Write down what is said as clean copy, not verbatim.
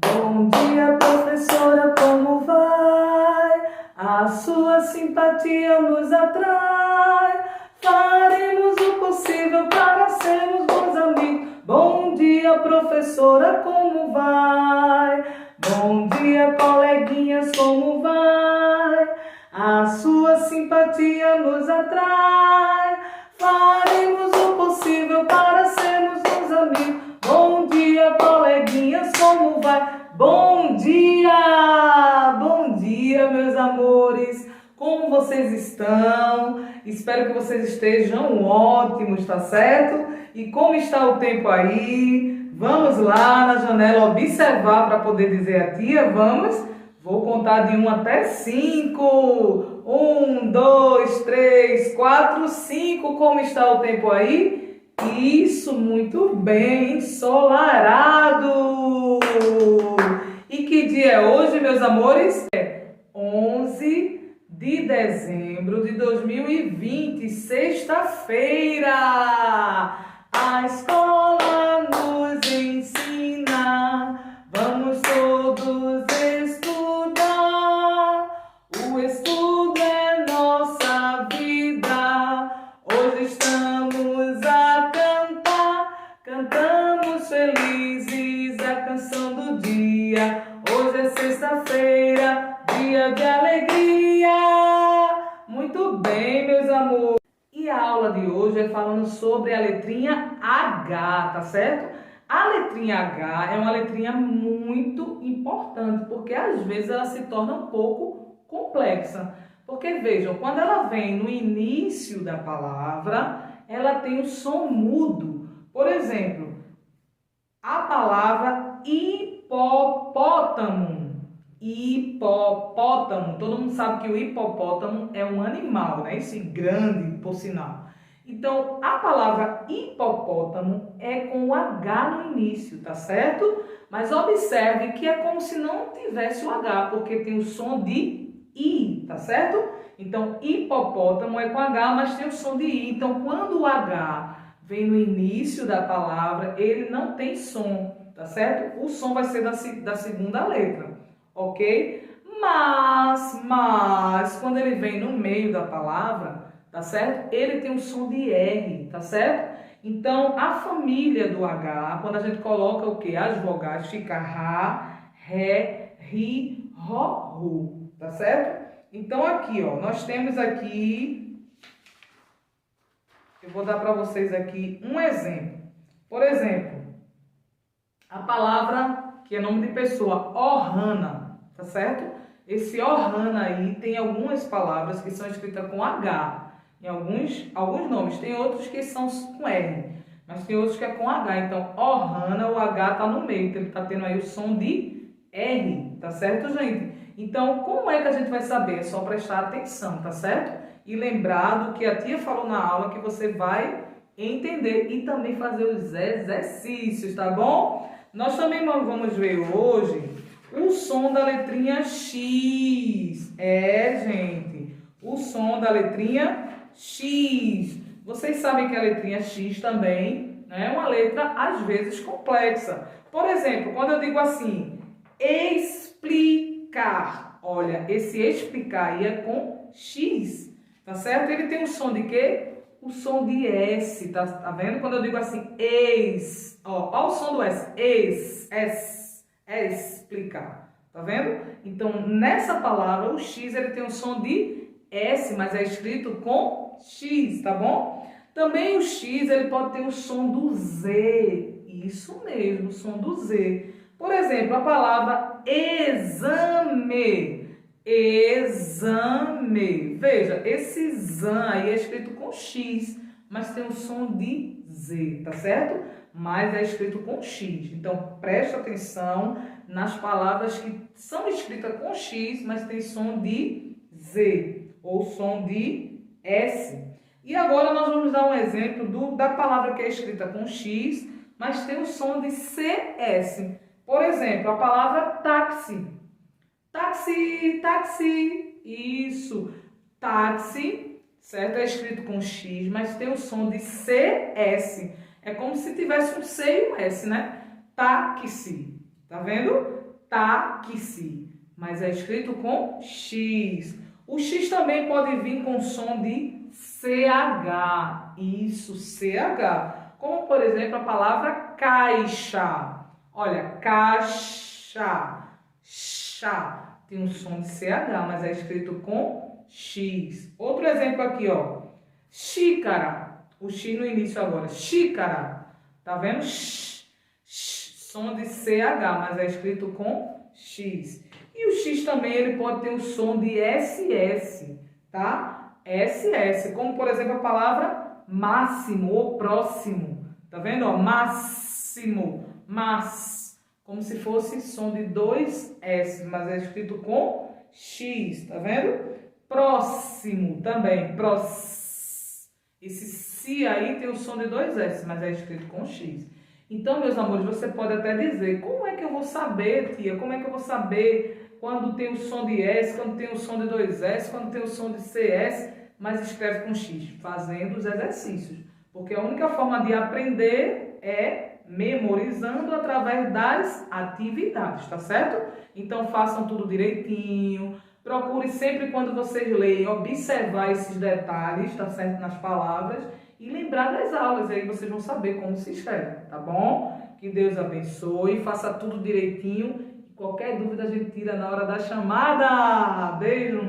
Bom dia, professora, como vai? A sua simpatia nos atrai. Faremos o possível para sermos bons amigos. Bom dia, professora, como vai? Bom dia, coleguinhas, como vai? A sua simpatia nos atrai. Faremos o possível para sermos bons amigos. Bom dia, coleguinhas, como vai? Bom dia, meus amores. Como vocês estão? Espero que vocês estejam ótimos, tá certo? E como está o tempo aí? Vamos lá na janela observar para poder dizer a tia, vamos? Vou contar de 1 até 5. 1, 2, 3, 4, 5. Como está o tempo aí? Isso, muito bem, ensolarado. E que dia é hoje, meus amores? É 11 de dezembro de 2020, sexta-feira. A escola nos ensina, vamos todos estudar. O estudo é nossa vida. Hoje estamos a cantar, cantamos felizes a canção do dia. Hoje é sexta-feira, dia de alegria. Muito bem, meus amores. E a aula de hoje é falando sobre a letrinha H, tá certo? A letrinha H é uma letrinha muito importante, porque às vezes ela se torna um pouco complexa. Porque vejam, quando ela vem no início da palavra, ela tem o som mudo. Por exemplo, a palavra hipopótamo. Hipopótamo. Todo mundo sabe que o hipopótamo é um animal, né? Esse grande, por sinal. Então, a palavra hipopótamo é com o H no início, tá certo? Mas observe que é como se não tivesse o H, porque tem o som de I, tá certo? Então, hipopótamo é com H, mas tem o som de I. Então, quando o H vem no início da palavra, ele não tem som, tá certo? O som vai ser da segunda letra, ok? Mas, quando ele vem no meio da palavra, tá certo? Ele tem o som de R, tá certo? Então, a família do H, quando a gente coloca o quê? As vogais, fica Rá, Ré, Ri, Ró, Ru, tá certo? Então, aqui, ó, nós temos aqui, eu vou dar para vocês aqui um exemplo. Por exemplo, a palavra, que é nome de pessoa, Ohana, tá certo? Esse Ohana aí tem algumas palavras que são escritas com H, em alguns nomes. Tem outros que são com R, mas tem outros que é com H. Então, Ohana, o H tá no meio, então ele tá tendo aí o som de R, tá certo, gente? Então, como é que a gente vai saber? É só prestar atenção, tá certo? E lembrar do que a tia falou na aula, que você vai entender e também fazer os exercícios, tá bom? Nós também vamos ver hoje o som da letrinha X. Gente, o som da letrinha X. Vocês sabem que a letrinha X também, né, é uma letra, às vezes, complexa. Por exemplo, quando eu digo assim, explicar. Olha, esse explicar aí é com X, tá certo? Ele tem o som de quê? O som de S, tá vendo? Quando eu digo assim, ó o som do S, explicar, tá vendo? Então, nessa palavra, o X, ele tem o som de S, mas é escrito com X, tá bom? Também o X, ele pode ter o som do Z, isso mesmo, o som do Z. Por exemplo, a palavra exame. Exame. Veja, esse zan aí é escrito com X, mas tem o som de Z, tá certo? Mas é escrito com X. Então, preste atenção nas palavras que são escritas com X, mas tem som de Z ou som de S. E agora nós vamos dar um exemplo da palavra que é escrita com X, mas tem o som de CS. Por exemplo, a palavra táxi. Táxi, táxi, isso, táxi, certo? É escrito com X, mas tem o som de CS. É como se tivesse um C e um S, né? Táxi, tá vendo? táxi, mas é escrito com X. O X também pode vir com som de CH. Isso, CH. Como, por exemplo, a palavra caixa. Olha, caixa, chá. Tem um som de CH, mas é escrito com X. Outro exemplo aqui, ó. Xícara. O X no início agora. Xícara. Tá vendo? Som de CH, mas é escrito com X. E o X também ele pode ter o som de SS, tá? SS, como por exemplo a palavra máximo ou próximo. Tá vendo? Ó, máximo, como se fosse som de dois S, mas é escrito com X, tá vendo? Próximo também, esse si aí tem o som de dois S, mas é escrito com X. Então, meus amores, você pode até dizer, como é que eu vou saber, tia? Como é que eu vou saber quando tem o som de S, quando tem o som de dois S, quando tem o som de CS, mas escreve com X? Fazendo os exercícios. Porque a única forma de aprender é memorizando através das atividades, tá certo? Então, façam tudo direitinho. Procure sempre, quando vocês leem, observar esses detalhes, tá certo? Nas palavras. E lembrar das aulas, aí vocês vão saber como se escreve, tá bom? Que Deus abençoe, faça tudo direitinho. Qualquer dúvida a gente tira na hora da chamada. Beijo!